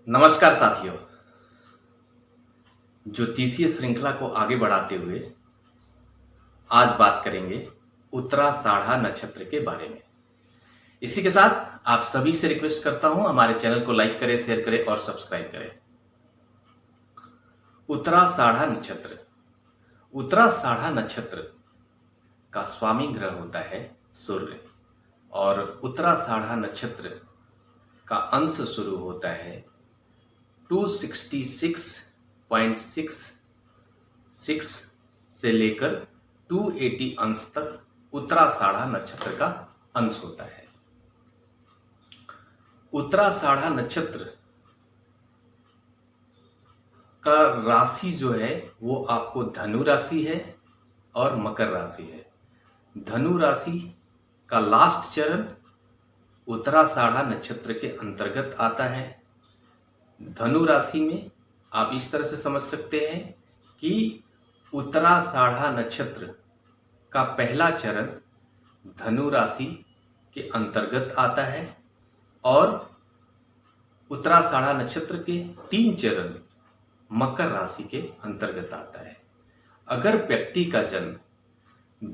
नमस्कार साथियों। ज्योतिषीय श्रृंखला को आगे बढ़ाते हुए आज बात करेंगे उत्तराषाढ़ा नक्षत्र के बारे में। इसी के साथ आप सभी से रिक्वेस्ट करता हूं, हमारे चैनल को लाइक करें, शेयर करें और सब्सक्राइब करें। उत्तराषाढ़ा नक्षत्र, उत्तराषाढ़ा नक्षत्र का स्वामी ग्रह होता है सूर्य और उत्तराषाढ़ा नक्षत्र का अंश शुरू होता है 266.66 से लेकर 280 अंश तक उत्तराषाढ़ा नक्षत्र का अंश होता है। उत्तराषाढ़ा नक्षत्र का राशि जो है वो आपको धनु राशि है और मकर राशि है। धनु राशि का लास्ट चरण उत्तराषाढ़ा नक्षत्र के अंतर्गत आता है। धनु राशि में आप इस तरह से समझ सकते हैं कि उत्तराषाढ़ा नक्षत्र का पहला चरण धनु राशि के अंतर्गत आता है और उत्तराषाढ़ा नक्षत्र के 3 चरण मकर राशि के अंतर्गत आता है। अगर व्यक्ति का जन्म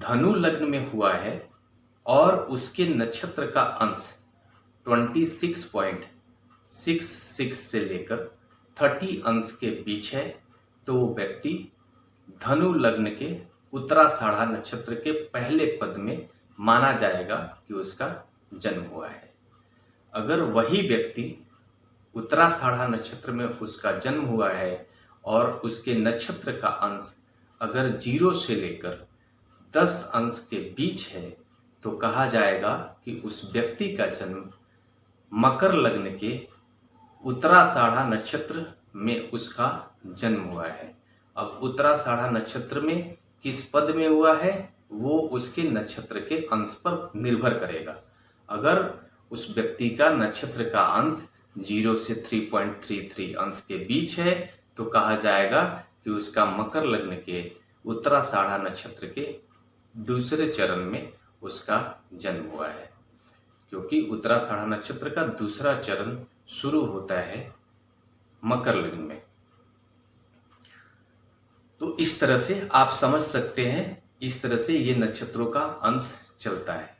धनु लग्न में हुआ है और उसके नक्षत्र का अंश 26.66 से लेकर 30 अंश के बीच है तो वो व्यक्ति धनु लग्न के उत्तराषाढ़ा नक्षत्र के पहले पद में माना जाएगा कि उसका जन्म हुआ है। अगर वही व्यक्ति उत्तराषाढ़ा नक्षत्र में उसका जन्म हुआ है और उसके नक्षत्र का अंश अगर 0 से लेकर 10 अंश के बीच है तो कहा जाएगा कि उस व्यक्ति का जन्म मकर लग्न के उत्तराषाढ़ा नक्षत्र में उसका जन्म हुआ है। अब उत्तराषाढ़ा नक्षत्र में किस पद में हुआ है वो उसके नक्षत्र के अंश पर निर्भर करेगा। अगर उस व्यक्ति का नक्षत्र का अंश 0 से 3.33 अंश के बीच है तो कहा जाएगा कि उसका मकर लग्न के उत्तराषाढ़ा नक्षत्र के दूसरे चरण में उसका जन्म हुआ है, क्योंकि उत्तराषाढ़ा नक्षत्र का दूसरा चरण शुरू होता है मकर लग्न में। तो इस तरह से आप समझ सकते हैं, इस तरह से ये नक्षत्रों का अंश चलता है।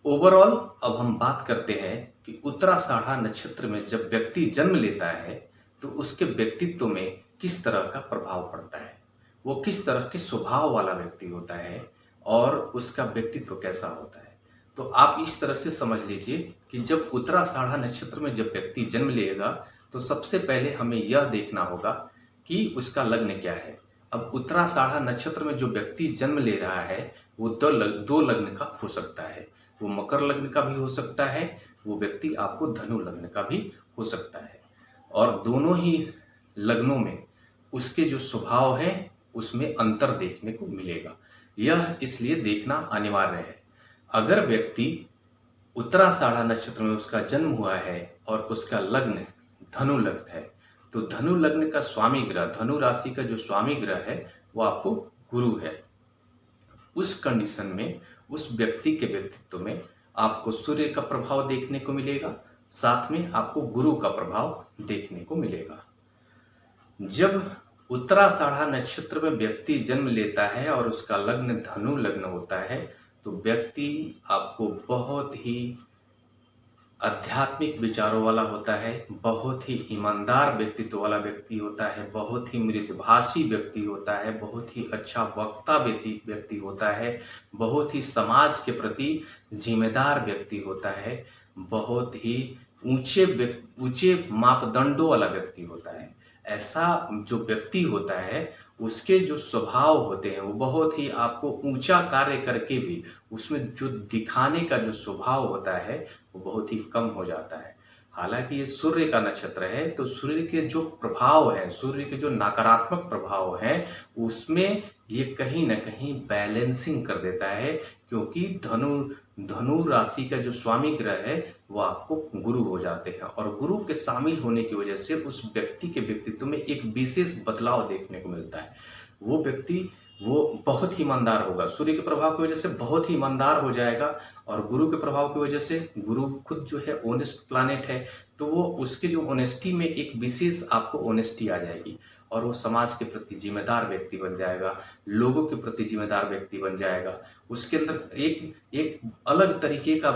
ओवरऑल अब हम बात करते हैं कि उत्तराषाढ़ा नक्षत्र में जब व्यक्ति जन्म लेता है तो उसके व्यक्तित्व में किस तरह का प्रभाव पड़ता है, वो किस तरह के स्वभाव वाला व्यक्ति होता है और उसका व्यक्तित्व कैसा होता है। तो आप इस तरह से समझ लीजिए कि जब उत्तराषाढ़ा नक्षत्र में जब व्यक्ति जन्म लेगा तो सबसे पहले हमें यह देखना होगा कि उसका लग्न क्या है। अब उत्तराषाढ़ा नक्षत्र में जो व्यक्ति जन्म ले रहा है वो दो लग्न का हो सकता है। वो मकर लग्न का भी हो सकता है, वो व्यक्ति आपको धनु लग्न का भी हो सकता है। और दोनों ही लग्नों में उसके जो स्वभाव है उसमें अंतर देखने को मिलेगा। यह इसलिए देखना अनिवार्य है। अगर व्यक्ति उत्तराषाढ़ा नक्षत्र में उसका जन्म हुआ है और उसका लग्न धनु लग्न है तो धनु लग्न का स्वामी ग्रह, धनु राशि का जो स्वामी ग्रह है वो आपको गुरु है। उस कंडीशन में उस व्यक्ति के व्यक्तित्व में आपको सूर्य का प्रभाव देखने को मिलेगा, साथ में आपको गुरु का प्रभाव देखने को मिलेगा। जब उत्तराषाढ़ा नक्षत्र में व्यक्ति जन्म लेता है और उसका लग्न धनु लग्न होता है तो व्यक्ति आपको बहुत ही आध्यात्मिक विचारों वाला होता है, बहुत ही ईमानदार व्यक्तित्व वाला व्यक्ति होता है, बहुत ही मृदुभाषी व्यक्ति होता है, बहुत ही अच्छा वक्ता व्यक्ति होता है, बहुत ही समाज के प्रति जिम्मेदार व्यक्ति होता है, बहुत ही ऊंचे मापदंडों वाला व्यक्ति होता है। ऐसा जो व्यक्ति होता है उसके जो स्वभाव होते हैं वो बहुत ही आपको ऊंचा कार्य करके भी उसमें जो दिखाने का जो स्वभाव होता है वो बहुत ही कम हो जाता है। हालांकि ये सूर्य का नक्षत्र है तो सूर्य के जो प्रभाव हैं, सूर्य के जो नकारात्मक प्रभाव हैं उसमें ये कहीं ना कहीं बैलेंसिंग कर देता है, क्योंकि धनु राशि का जो स्वामी ग्रह है वो आपको गुरु हो जाते हैं और गुरु के शामिल होने की वजह से उस व्यक्ति के व्यक्तित्व में एक विशेष बदलाव देखने को मिलता है। वो व्यक्ति वो बहुत ही ईमानदार होगा, सूर्य के प्रभाव की वजह से बहुत ही ईमानदार हो जाएगा और गुरु के प्रभाव की वजह से गुरु खुद जो है ऑनेस्ट प्लानेट है, तो वो उसके जो ऑनेस्टी में एक विशेष आपको ऑनेस्टी आ जाएगी और वो समाज के प्रति जिम्मेदार व्यक्ति बन जाएगा, लोगों के प्रति जिम्मेदार व्यक्ति बन जाएगा। उसके अंदर एक एक अलग तरीके का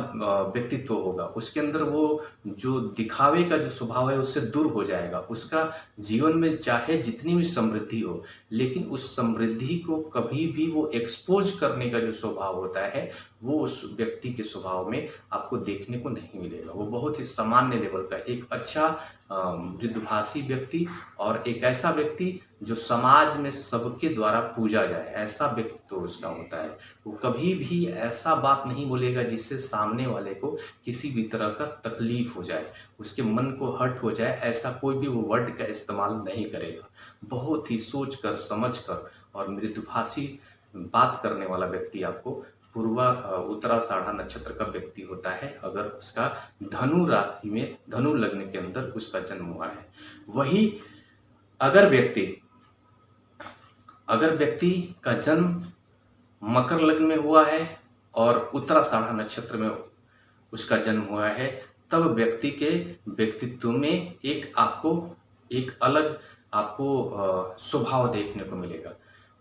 व्यक्तित्व होगा। उसके अंदर वो जो दिखावे का जो स्वभाव है उससे दूर हो जाएगा। उसका जीवन में चाहे जितनी भी समृद्धि हो, लेकिन उस समृद्धि को कभी भी वो एक्सपोज करने का जो स्वभाव होता है, वो उस व्यक्ति के स्वभाव में आपको देखने को नहीं मिलेगा। वो बहुत ही सामान्य लेवल का एक अच्छा मृदुभाषी व्यक्ति और एक ऐसा व्यक्ति जो समाज में सबके द्वारा पूजा जाए, ऐसा व्यक्ति तो उसका होता है। वो कभी भी ऐसा बात नहीं बोलेगा जिससे सामने वाले को किसी भी तरह का तकलीफ हो जाए, उसके मन को हर्ट हो जाए, ऐसा कोई भी वो वर्ड का इस्तेमाल नहीं करेगा। बहुत ही सोच कर समझ कर और मृदुभाषी बात करने वाला व्यक्ति आपको उत्तराषाढ़ा नक्षत्र का व्यक्ति होता है, अगर उसका धनु राशि में धनु लग्न के अंदर उसका जन्म हुआ है। वही अगर व्यक्ति का जन्म मकर लग्न में हुआ है और उत्तराषाढ़ा नक्षत्र में उसका जन्म हुआ है, तब व्यक्ति के व्यक्तित्व में एक अलग आपको स्वभाव देखने को मिलेगा।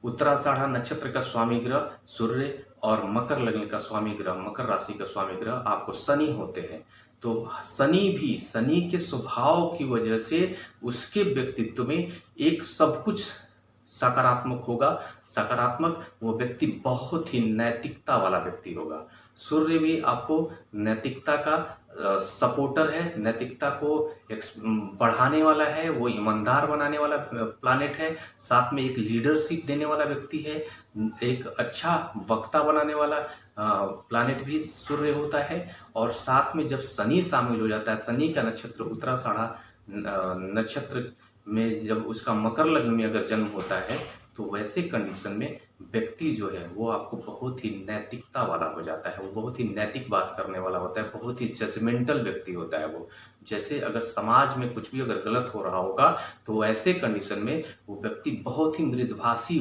उत्तराषाढ़ा नक्षत्र का स्वामी ग्रह सूर्य और मकर लग्न का स्वामी ग्रह, मकर राशि का स्वामी ग्रह आपको शनि होते हैं। तो शनि के स्वभाव की वजह से उसके व्यक्तित्व में एक सब कुछ सकारात्मक होगा। सकारात्मक वो व्यक्ति बहुत ही नैतिकता वाला व्यक्ति होगा। सूर्य भी आपको नैतिकता का सपोर्टर है, नैतिकता को बढ़ाने वाला है, वो ईमानदार बनाने वाला प्लानेट है, साथ में एक लीडरशिप देने वाला व्यक्ति है, एक अच्छा वक्ता बनाने वाला प्लानेट भी सूर्य होता है। और साथ में जब शनि शामिल हो जाता है, शनि का नक्षत्र उत्तराषाढ़ा नक्षत्र में जब उसका मकर लग्न में अगर जन्म होता है, तो वैसे कंडीशन में व्यक्ति जो है वो आपको बहुत ही नैतिकता वाला हो जाता है। वो बहुत ही नैतिक बात करने वाला होता है, बहुत ही जजमेंटल व्यक्ति होता है वो। जैसे अगर समाज में कुछ भी अगर गलत हो रहा होगा, तो ऐसे कंडीशन में वो व्यक्ति बहुत ही मृदुभाषी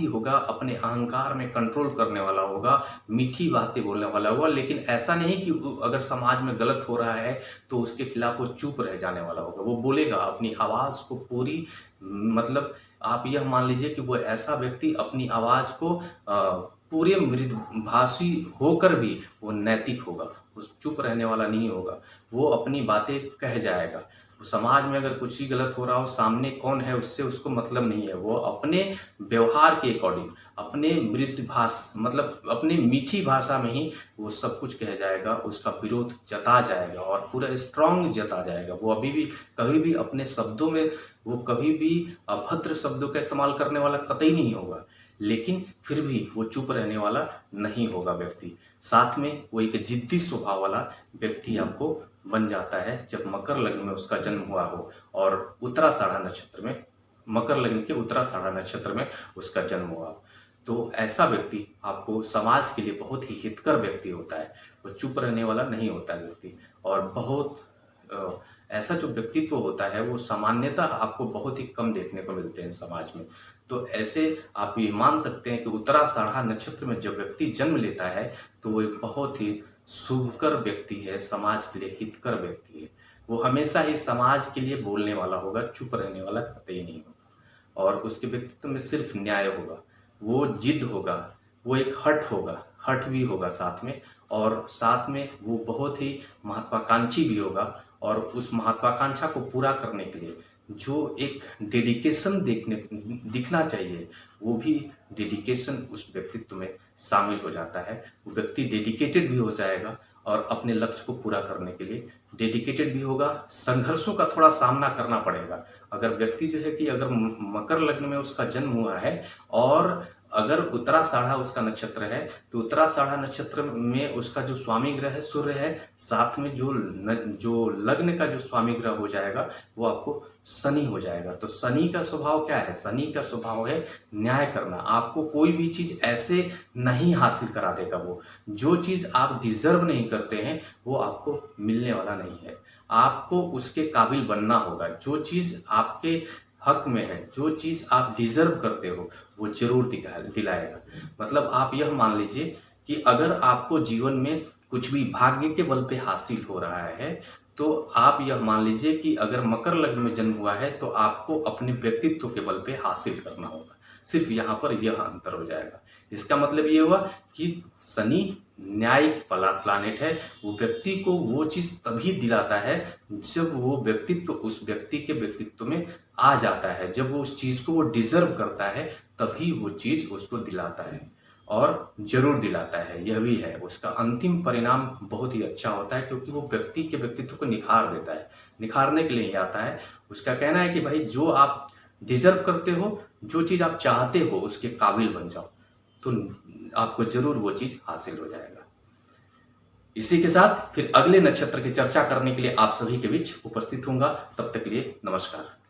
होगा, अपने अहंकार में कंट्रोल करने वाला होगा, मीठी बातें बोलने वाला होगा। लेकिन ऐसा नहीं कि अगर समाज में गलत हो रहा है तो उसके खिलाफ वो चुप रह जाने वाला होगा। वो बोलेगा, अपनी आवाज़ को पूरी मतलब आप यह मान लीजिए कि वो ऐसा व्यक्ति अपनी आवाज़ को पूरे मृदुभाषी होकर भी वो नैतिक होगा, वो चुप रहने वाला नहीं होगा, वो अपनी बातें कह जाएगा। समाज में अगर कुछ ही गलत हो रहा हो, सामने कौन है उससे उसको मतलब नहीं है। वो अपने व्यवहार के अकॉर्डिंग, अपने मतलब अपनी मीठी भाषा में ही वो सब कुछ कह जाएगा, उसका विरोध जता जाएगा और पूरा स्ट्रांग जता जाएगा। वो कभी भी अपने शब्दों में वो कभी भी अभद्र शब्दों का इस्तेमाल करने वाला कतई नहीं होगा, लेकिन फिर भी वो चुप रहने वाला नहीं होगा व्यक्ति। साथ में वो एक जिद्दी स्वभाव वाला व्यक्ति आपको बन जाता है जब मकर लग्न में उसका जन्म हुआ हो और उत्तराषाढ़ा नक्षत्र में, मकर लग्न के उत्तराषाढ़ा नक्षत्र में उसका जन्म हुआ। तो ऐसा व्यक्ति आपको समाज के लिए बहुत ही हितकर व्यक्ति होता है। वो चुप रहने वाला नहीं होता है व्यक्ति। और बहुत ऐसा जो व्यक्तित्व होता है वो सामान्यतः आपको बहुत ही कम देखने को मिलते हैं समाज में। तो ऐसे आप ये मान सकते हैं कि उत्तराषाढ़ा नक्षत्र में जब व्यक्ति जन्म लेता है तो वो एक बहुत ही शुभकर व्यक्ति है, समाज के लिए हितकर व्यक्ति है। वो हमेशा ही समाज के लिए बोलने वाला होगा, चुप रहने वाला कतई नहीं होगा। और उसके व्यक्तित्व में सिर्फ न्याय होगा, वो जिद होगा, वो एक हठ भी होगा साथ में। और साथ में वो बहुत ही महत्वाकांक्षी भी होगा और उस महत्वाकांक्षा को पूरा करने के लिए जो एक डेडिकेशन दिखना चाहिए, वो भी डेडिकेशन उस व्यक्तित्व में शामिल हो जाता है। वो व्यक्ति डेडिकेटेड भी हो जाएगा और अपने लक्ष्य को पूरा करने के लिए डेडिकेटेड भी होगा। संघर्षों का थोड़ा सामना करना पड़ेगा। अगर व्यक्ति जो है कि अगर मकर लग्न में उसका जन्म हुआ है और अगर उत्तराषाढ़ा उसका नक्षत्र है, तो उत्तराषाढ़ा नक्षत्र में उसका जो स्वामी ग्रह है सूर्य है, साथ में जो लग्न का जो स्वामी ग्रह हो जाएगा वो आपको शनि हो जाएगा। तो शनि का स्वभाव क्या है? शनि का स्वभाव है न्याय करना। आपको कोई भी चीज़ ऐसे नहीं हासिल करा देगा। वो जो चीज़ आप डिजर्व नहीं करते हैं वो आपको मिलने वाला नहीं है। आपको उसके काबिल बनना होगा। जो चीज़ आपके हक में है, जो चीज़ आप डिजर्व करते हो, वो जरूर दिलाएगा। मतलब आप यह मान लीजिए कि अगर आपको जीवन में कुछ भी भाग्य के बल पे हासिल हो रहा है, तो आप यह मान लीजिए कि अगर मकर लग्न में जन्म हुआ है, तो आपको अपने व्यक्तित्व के बल पे हासिल करना होगा। सिर्फ यहाँ पर यह अंतर हो जाएगा। इसका मतलब ये हुआ कि शनि न्यायिक प्लानेट है। वो व्यक्ति को वो चीज़ तभी दिलाता है जब वो व्यक्तित्व उस व्यक्ति के व्यक्तित्व में आ जाता है, जब वो उस चीज़ को वो डिजर्व करता है, तभी वो चीज़ उसको दिलाता है और ज़रूर दिलाता है। यह भी है, उसका अंतिम परिणाम बहुत ही अच्छा होता है, क्योंकि वो व्यक्ति के व्यक्तित्व को निखार देता है, निखारने के लिए ही आता है। उसका कहना है कि भाई जो आप डिजर्व करते हो, जो चीज़ आप चाहते हो, उसके काबिल बन जाओ, तो आपको ज़रूर वो चीज़ हासिल हो जाएगा। इसी के साथ फिर अगले नक्षत्र की चर्चा करने के लिए आप सभी के बीच उपस्थित होऊंगा। तब तक के लिए नमस्कार।